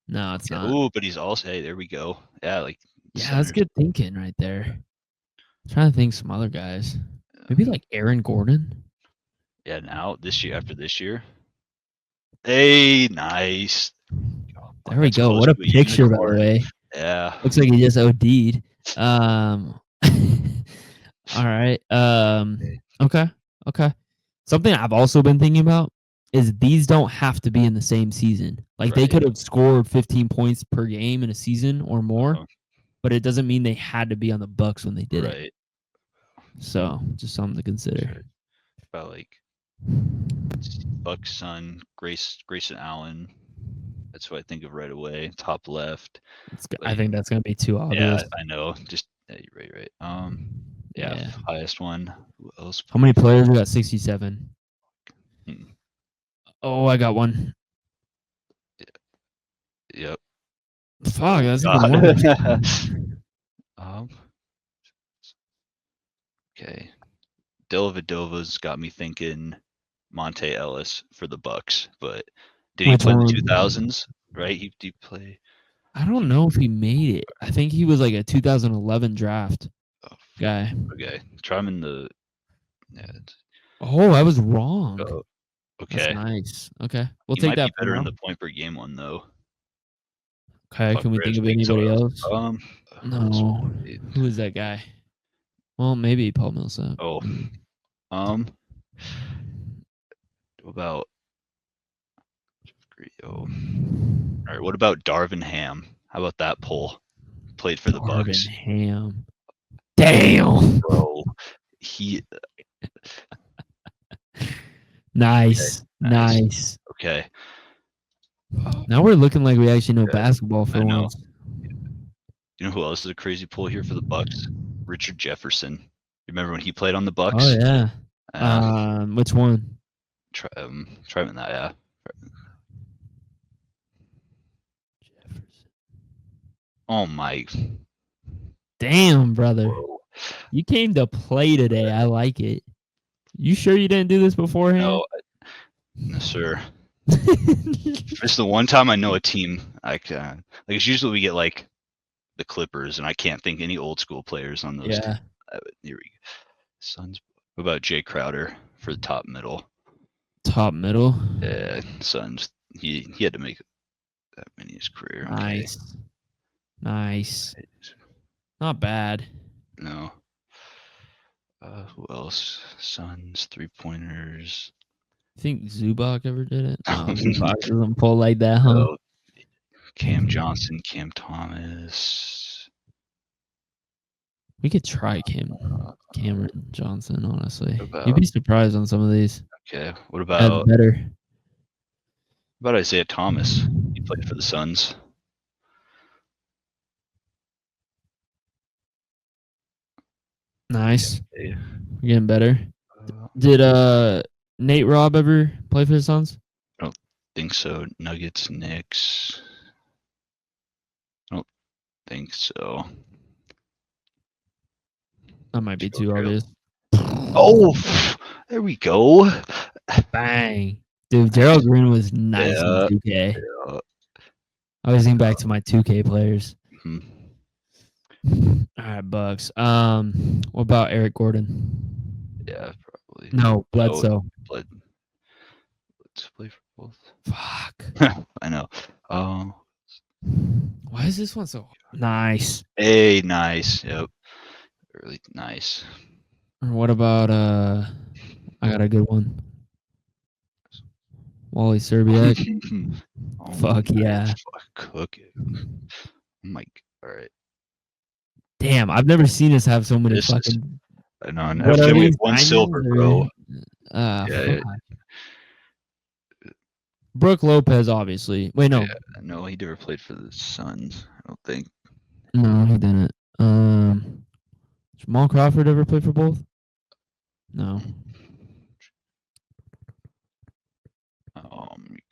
No, it's not. Oh, but he's also, hey, there we go. Yeah, that's good thinking right there. I'm trying to think some other guys. Maybe like Aaron Gordon. Yeah, after this year. Hey, nice. There we go. What a picture, by the way. Yeah. Looks like he just OD'd. All right. Okay. Okay. Something I've also been thinking about is these don't have to be in the same season. Like they Right. could have scored 15 points per game in a season or more, Uh, but it doesn't mean they had to be on the Bucks when they did it. right. So just something to consider. About like Buck's son, Grayson Allen. That's what I think of right away. Top left. I think that's gonna be too Yeah, obvious. I know. Just right. Yeah, Yeah. highest one. Who else? How many players? We got 67. Hmm. Oh, I got one. Yep. Fuck, that's even God. worse. Okay. Dellavedova's got me thinking Monte Ellis for the Bucks, but did he Which play in the one? 2000s? Right? He play. I don't know if he made it. I think he was like a 2011 draft Oh, guy. okay. Try him in the. Yeah. Oh, I was wrong. Oh, That's okay. nice. Okay, we'll He take might be that for better in now. the point per game one though. Okay, Puck can we think Bears of being anybody someone else? else. Who else No. played? Who is that guy? Well, maybe Paul Millsap. Oh, what about all right. What about Darvin Ham? How about that poll? Played for the Darvin Bucks. Ham. Damn. Bro, he Nice. nice. Nice. Okay. Now we're looking like we actually know Yeah, basketball for I know. once. You know who else is a crazy poll here for the Bucks? Richard Jefferson. Remember when he played on the Oh Bucks? yeah. Yeah. Which one? Try him in that. Yeah. Jefferson. Oh my. Damn, brother. Whoa. You came to play today. I like it. You sure you didn't do this beforehand? No, sir. It's the one time I know a team. Like it's usually we get like the Clippers, and I can't think any old school players on those Yeah. teams. Here we go. Suns. What about Jay Crowder for the top middle? Top middle. Yeah, Suns. He had to make that many in his career. Okay. Nice. Nice. Not bad. No. Who else? Suns, 3-pointers. I think Zubac ever did it. No, Zubac doesn't pull like that, huh? Oh, Cam Johnson, Cam Thomas. We could try Cameron Johnson, honestly. About, You'd be surprised on some of these. okay. What That's about better. Isaiah Thomas? He played for the Suns. Nice. Okay. We're getting better. Did Nate Robb ever play for the Suns? I don't think so. Nuggets, Knicks. I don't think so. That might be too obvious. Oh, there we go. Bang. Dude, Gerald Green was nice in 2K. Yeah. I was thinking back to my 2K players. Hmm. All right, Bucks. What about Eric Gordon? Yeah, probably. No, Bledsoe. Let's play for both. Fuck. I know. Why is this one so nice? Hey, nice. Yep. Really nice. What about I got a good one. Wally Serbiak. Oh, Fuck yeah. Fuck, cook it. Oh my. All right. Damn, I've never seen us have so many fucking. I know. And What are we these? have one silver, bro. Yeah. Yeah. Brooke Lopez, obviously. Wait, no. Yeah, no, he never played for the Suns. I don't think. No, he didn't. Jamal Crawford ever play for both? No.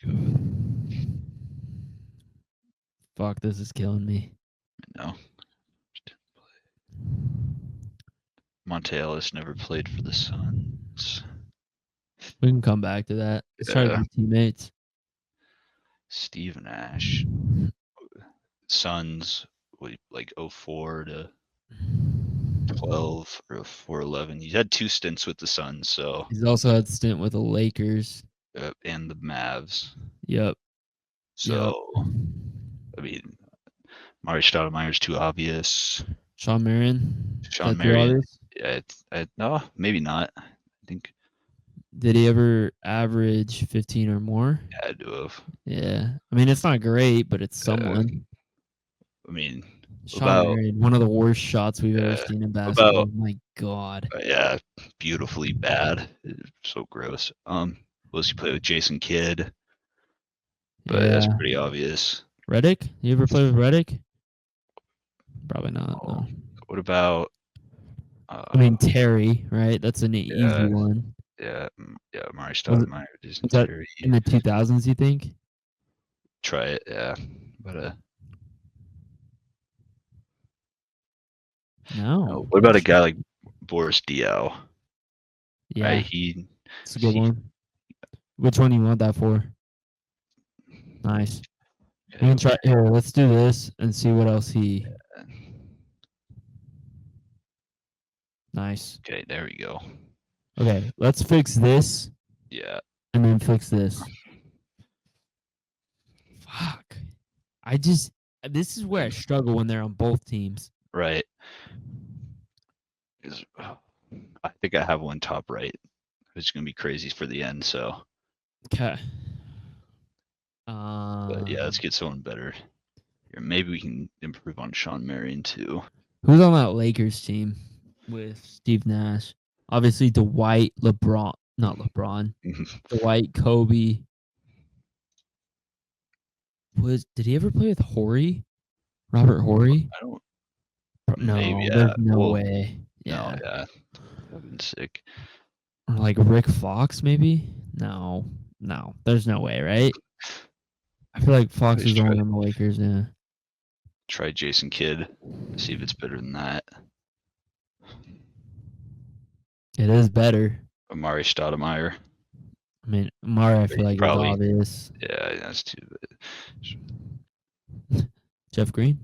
Good. Fuck, this is killing me. No. Monte Ellis never played for the Suns. We can come back to that. Let's try to be teammates. Steve Nash. Suns, like 04 to 12 or 4-11. He had 2 stints with the Suns, so. He's also had a stint with the Lakers. And the Mavs. Yep. So, yep. I mean, Mari Stoudemire's too obvious. Shawn Marion. Yeah, no, maybe not. I think Did he ever average 15 or more? Had to have. Yeah. I mean, it's not great, but it's someone. I mean, Sean Marion, one of the worst shots we've ever seen in basketball. My God. Yeah, beautifully bad. So gross. Was he play with Jason Kidd? But that's pretty obvious. Redick? You ever play with Redick? Probably not. No. What about? I mean, Terry, right? That's an easy one. Yeah, Mari Stoudemire. Was that in the 2000s, you think? Try it, yeah. But no. What about a guy like Boris Diaw? Yeah, right? It's a good one. Which one do you want that for? Nice. You can try here. Let's do this and see what else he. Nice. Okay, there we go. Okay, let's fix this. Yeah. And then fix this. Fuck. This is where I struggle when they're on both teams. Right. I think I have one top right. It's gonna be crazy for the end, so. Okay. But yeah, let's get someone better. Here, maybe we can improve on Sean Marion too. Who's on that Lakers team with Steve Nash? Obviously, Dwight, not LeBron. Dwight, Kobe. Did he ever play with Horry? Robert Horry? I don't. No, maybe, there's no way. Yeah. No, yeah. That'd been sick. Or like Rick Fox, maybe? No, there's no way, right? I feel like Fox is only on the Lakers. Yeah. Try Jason Kidd. See if it's better than that. It is better. Amari Stoudemire. I mean, Amari, I feel like probably, it's obvious. Yeah, that's too bad. Jeff Green?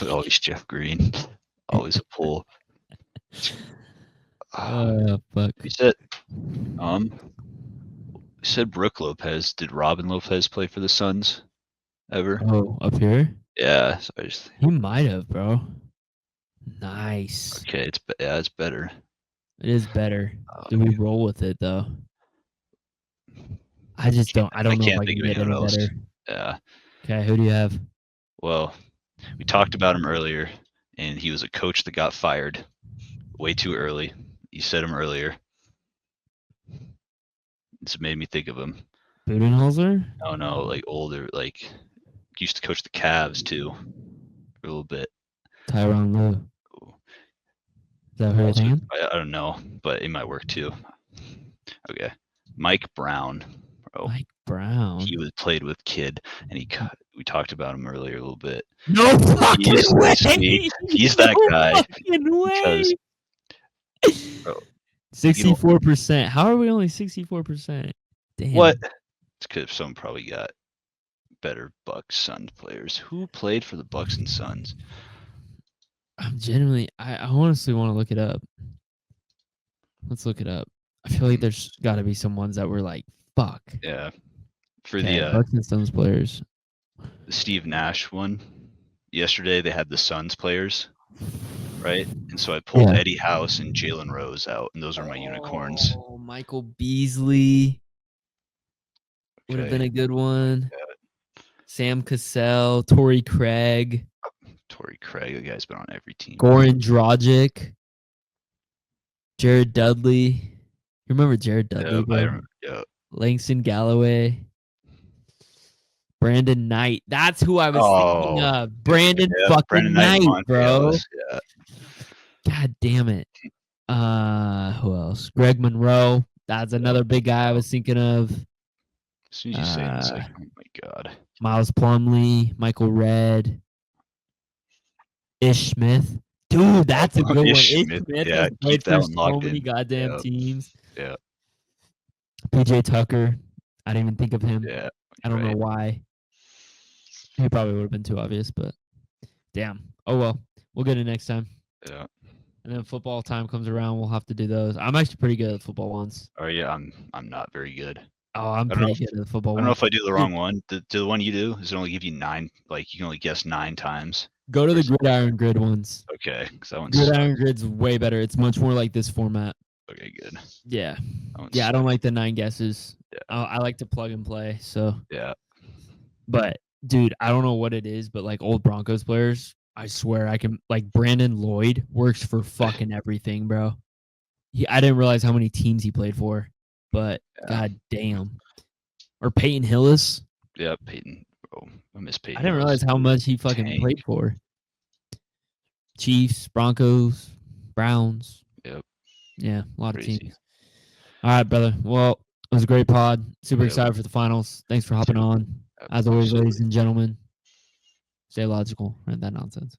Always Jeff Green. Always a pull. Fuck. You said Brooke Lopez. Did Robin Lopez play for the Suns ever? Oh, up here? Yeah. So he might have, bro. Nice. Okay, it's better. It is better. Do we roll with it though? I just don't. I don't know if I can get any better. Yeah. Okay, who do you have? Well, we talked about him earlier, and he was a coach that got fired way too early. You said him earlier. It's made me think of him. Budenholzer? No, like older, like used to coach the Cavs too, for a little bit. Tyronn Lue. Is that her name? I don't know, but it might work too. Okay, Mike Brown. Bro. Mike Brown. He played with Kidd, and we talked about him earlier a little bit. No fucking way. He's that guy. Way. 64%. How are we only 64%? Damn. What? It's because someone probably got better Bucks Suns players. Who played for the Bucks and Suns? I'm genuinely. I honestly want to look it up. Let's look it up. I feel like there's got to be some ones that were like, fuck. Yeah. For the Bucks and Suns players. The Steve Nash one. Yesterday they had the Suns players, right? And so I pulled Eddie House and Jalen Rose out, and those are my unicorns. Oh, Michael Beasley would have been a good one. Yeah. Sam Cassell, Torrey Craig. The guy's been on every team. Goran Dragic. Jared Dudley. You remember Jared Dudley, bro? I remember, yeah. Langston Galloway. Brandon Knight. That's who I was thinking of. Brandon Knight, bro. Yeah. God damn it. Who else? Greg Monroe. That's another big guy I was thinking of. As soon as you say this, like, oh my God. Miles Plumlee, Michael Redd, Ish Smith. Dude, that's a good one. Ish Smith has played for so many goddamn teams. Yeah. PJ Tucker. I didn't even think of him. Yeah. I don't know why. He probably would have been too obvious, but damn. Oh well. We'll get it next time. Yeah. And then football time comes around, we'll have to do those. I'm actually pretty good at football ones. Oh yeah, I'm not very good. Oh, I'm pretty good at the football one. I don't know if I do the wrong one. The one you do is it only give you 9, like you can only guess 9 times. Go to the Gridiron Grid ones. Okay, because that one's Gridiron Grid's way better. It's much more like this format. Okay, good. Yeah. That Yeah, I don't sucks. like the 9 guesses. Yeah. I like to plug and play. So, Yeah. but dude, I don't know what it is, but like old Broncos players, I swear I can. Like Brandon Lloyd works for fucking everything, bro. I didn't realize how many teams he played for, but Yeah. god damn. Or Peyton Hillis. Yeah, Peyton. Oh, I miss Peyton. I didn't realize Hillis. how much he fucking Tank. played for. Chiefs, Broncos, Browns. Yep. Yeah, a lot Crazy. of teams. All right, brother. Well, it was a great pod. Super Yep. excited for the finals. Thanks for Me hopping too. on. As always, Absolutely. ladies and gentlemen, stay logical. Right, that nonsense.